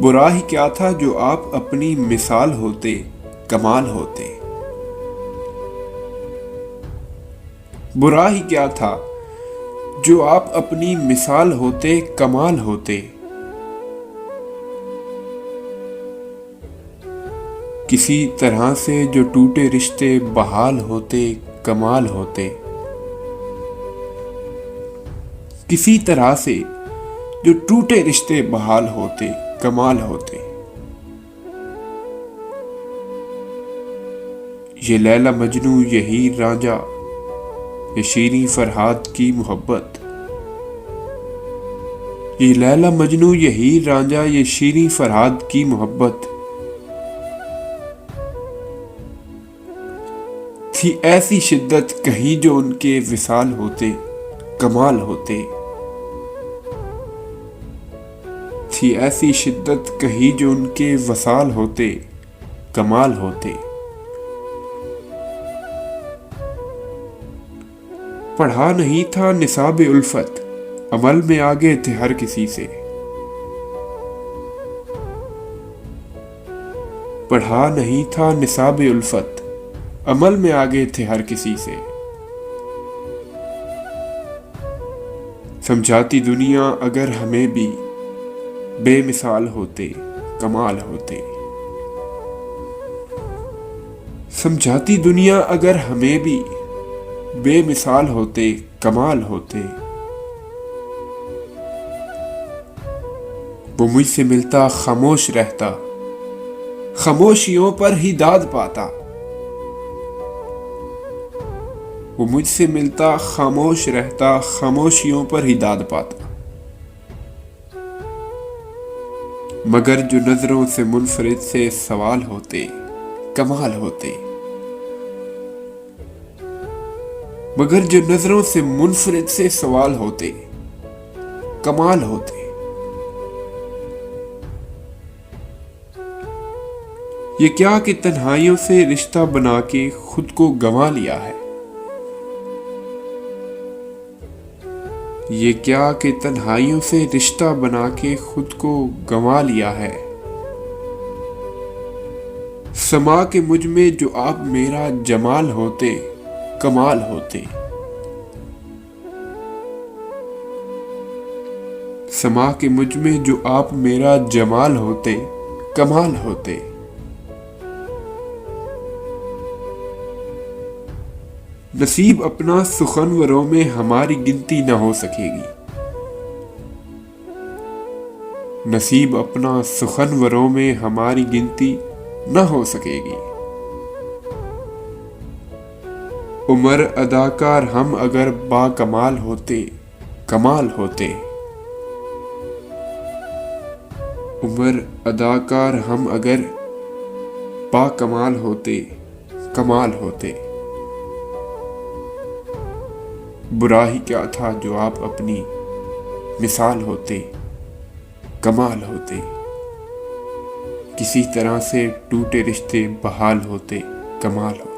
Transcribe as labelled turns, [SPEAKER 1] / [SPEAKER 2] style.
[SPEAKER 1] برا ہی کیا تھا جو آپ اپنی مثال ہوتے، کمال ہوتے۔ برا ہی کیا تھا جو آپ اپنی مثال ہوتے، کمال ہوتے۔ کسی طرح سے جو ٹوٹے رشتے بحال ہوتے، کمال ہوتے۔ کسی طرح سے جو ٹوٹے رشتے بحال ہوتے، کمال ہوتے۔ یہ لیلا مجنوں، یہ ہیر رانجھا، یہ شیریں فرہاد کی محبت۔ یہ لیلا مجنوں، یہ ہیر رانجھا، یہ شیریں فرہاد کی محبت تھی ایسی شدت کہیں جو ان کے وصال ہوتے، کمال ہوتے۔ تھی ایسی شدت کہیں جو ان کے وصال ہوتے، کمال ہوتے۔ پڑھا نہیں تھا نصاب الفت، عمل میں آگے تھے ہر کسی سے۔ پڑھا نہیں تھا نصاب الفت، عمل میں آگے تھے ہر کسی سے۔ سمجھاتی دنیا اگر ہمیں بھی بے مثال ہوتے، کمال ہوتے۔ سمجھاتی دنیا اگر ہمیں بھی بے مثال ہوتے، کمال ہوتے۔ وہ مجھ سے ملتا خاموش رہتا، خاموشیوں پر ہی داد پاتا۔ وہ مجھ سے ملتا خاموش رہتا، خاموشیوں پر ہی داد پاتا۔ مگر جو نظروں سے منفرد سے سوال ہوتے، کمال ہوتے۔ مگر جو نظروں سے منفرد سے سوال ہوتے، کمال ہوتے۔ یہ کیا کہ تنہائیوں سے رشتہ بنا کے خود کو گنوا لیا ہے۔ یہ کیا کہ تنہائیوں سے رشتہ بنا کے خود کو گنوا لیا ہے۔ سما کے مجھ میں جو آپ میرا جمال ہوتے، کمال ہوتے۔ سما کے مجھ میں جو آپ میرا جمال ہوتے، کمال ہوتے۔ نصیب اپنا سخنوروں میں ہماری گنتی نہ ہو سکے گی۔ نصیب اپنا سخنوروں میں ہماری گنتی نہ ہو سکے گی۔ عمر اداکار ہم اگر با کمال ہوتے، کمال ہوتے۔ عمر اداکار ہم اگر با کمال ہوتے، کمال ہوتے۔ برا ہی کیا تھا جو آپ اپنی مثال ہوتے، کمال ہوتے۔ کسی طرح سے ٹوٹے رشتے بحال ہوتے، کمال ہوتے۔